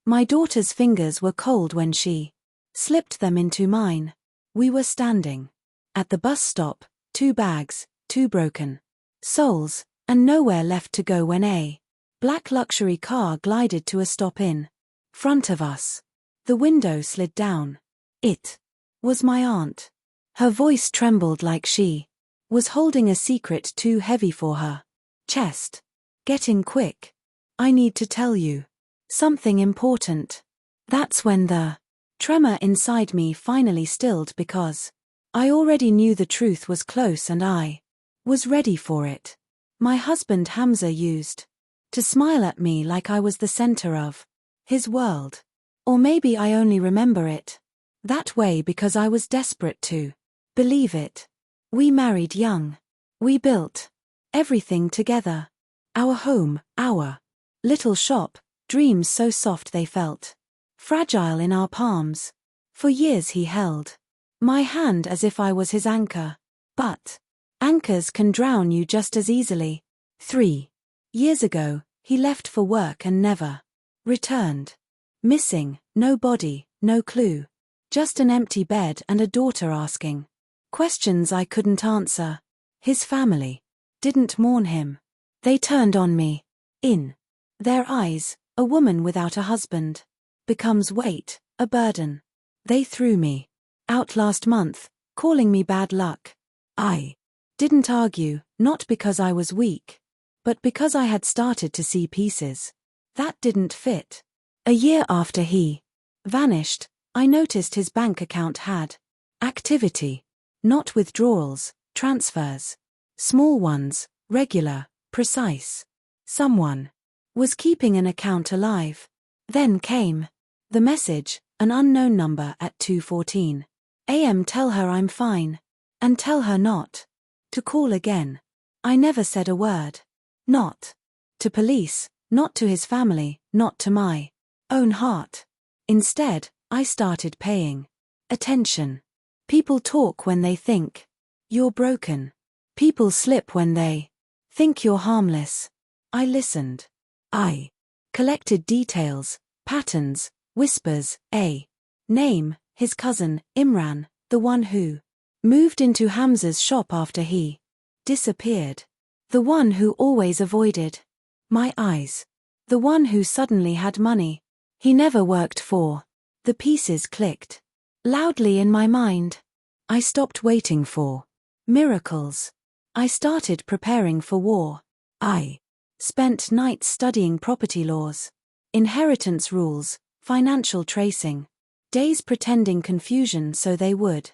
My daughter's fingers were cold when she slipped them into mine. We were standing at the bus stop, 2 bags, 2 broken souls, and nowhere left to go when a black luxury car glided to a stop in front of us. The window slid down. It was my aunt. Her voice trembled like she was holding a secret too heavy for her chest. Get in quick. I need to tell you something important. That's when the tremor inside me finally stilled, because I already knew the truth was close and I was ready for it. My husband Hamza used to smile at me like I was the center of his world. Or maybe I only remember it that way because I was desperate to believe it. We married young. We built everything together. Our home, our little shop, dreams so soft they felt fragile in our palms. For years he held my hand as if I was his anchor. But anchors can drown you just as easily. 3 years ago, he left for work and never returned. Missing, no body, no clue. Just an empty bed and a daughter asking questions I couldn't answer. His family didn't mourn him. They turned on me. In their eyes, a woman without a husband becomes weight, a burden. They threw me out last month, calling me bad luck. I didn't argue, not because I was weak, but because I had started to see pieces that didn't fit. A year after he vanished, I noticed his bank account had activity, not withdrawals, transfers. Small ones, regular, precise. Someone was keeping an account alive. Then came the message, an unknown number at 2:14 a.m. Tell her I'm fine. And tell her not to call again. I never said a word. Not to police, not to his family, not to my own heart. Instead, I started paying attention. People talk when they think you're broken. People slip when they think you're harmless. I listened. I collected details, patterns, whispers. A name, his cousin, Imran, the one who moved into Hamza's shop after he disappeared. The one who always avoided my eyes. The one who suddenly had money he never worked for. The pieces clicked loudly in my mind. I stopped waiting for miracles. I started preparing for war. I spent nights studying property laws, inheritance rules, financial tracing, days pretending confusion so they would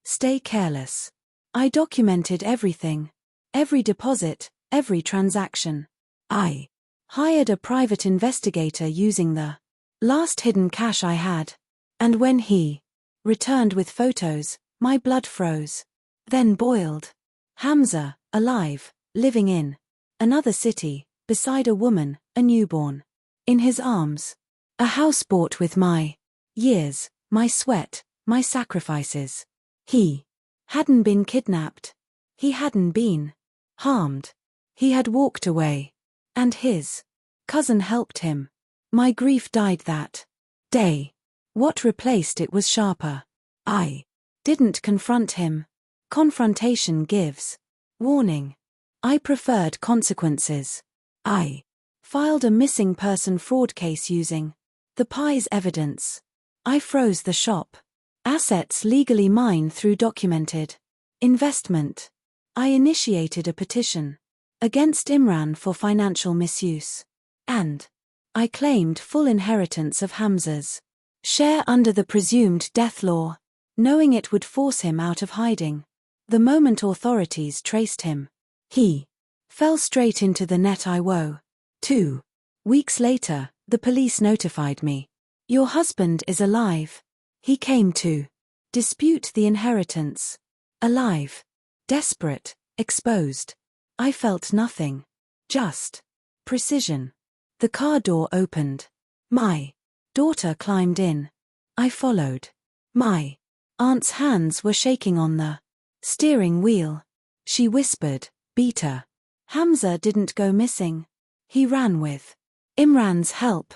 stay careless. I documented everything, every deposit, every transaction. I hired a private investigator using the last hidden cash I had. And when he returned with photos, my blood froze, then boiled. Hamza, alive, living in another city, beside a woman, a newborn in his arms. A house bought with my years, my sweat, my sacrifices. He hadn't been kidnapped. He hadn't been harmed. He had walked away. And his cousin helped him. My grief died that day. What replaced it was sharper. I didn't confront him. Confrontation gives warning. I preferred consequences. I filed a missing person fraud case using the pie's evidence. I froze the shop. Assets legally mine through documented investment. I initiated a petition against Imran for financial misuse. And I claimed full inheritance of Hamza's share under the presumed death law, knowing it would force him out of hiding. The moment authorities traced him, he fell straight into the net I wove. 2 weeks later, the police notified me. Your husband is alive. He came to dispute the inheritance. Alive. Desperate. Exposed. I felt nothing. Just precision. The car door opened. My daughter climbed in. I followed. My aunt's hands were shaking on the steering wheel. She whispered, "Beta. Hamza didn't go missing. He ran with Imran's help."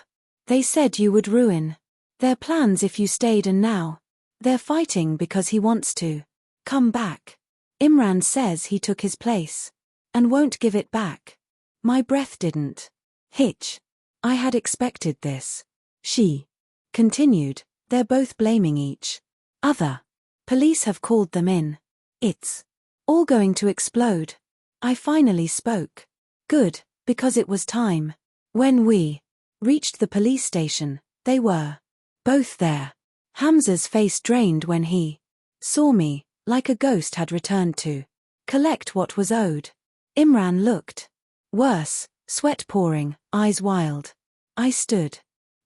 They said you would ruin their plans if you stayed, and now they're fighting because he wants to come back. Imran says he took his place and won't give it back. My breath didn't hitch. I had expected this. She continued, they're both blaming each other. Police have called them in. It's all going to explode. I finally spoke. Good, because it was time. When we reached the police station, they were both there. Hamza's face drained when he saw me, like a ghost had returned to collect what was owed. Imran looked worse, sweat pouring, eyes wild. I stood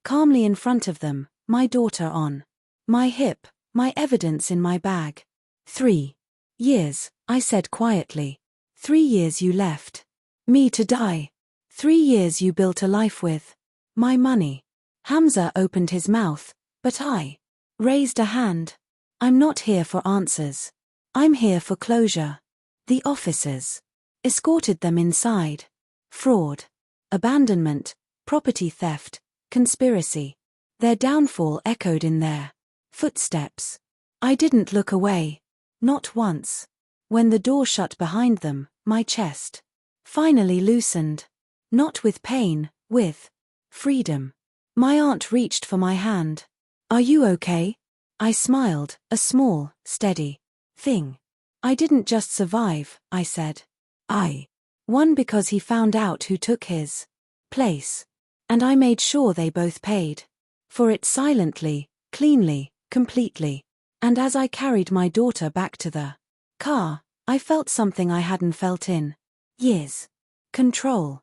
calmly in front of them, my daughter on my hip, my evidence in my bag. 3 years, I said quietly. 3 years you left me to die. 3 years you built a life with my money. Hamza opened his mouth, but I raised a hand. I'm not here for answers. I'm here for closure. The officers escorted them inside. Fraud, abandonment, property theft, conspiracy. Their downfall echoed in their footsteps. I didn't look away. Not once. When the door shut behind them, my chest finally loosened. Not with pain, with freedom. My aunt reached for my hand. Are you okay? I smiled, a small, steady thing. I didn't just survive, I said. I won because he found out who took his place. And I made sure they both paid for it silently, cleanly, completely. And as I carried my daughter back to the car, I felt something I hadn't felt in years. Control.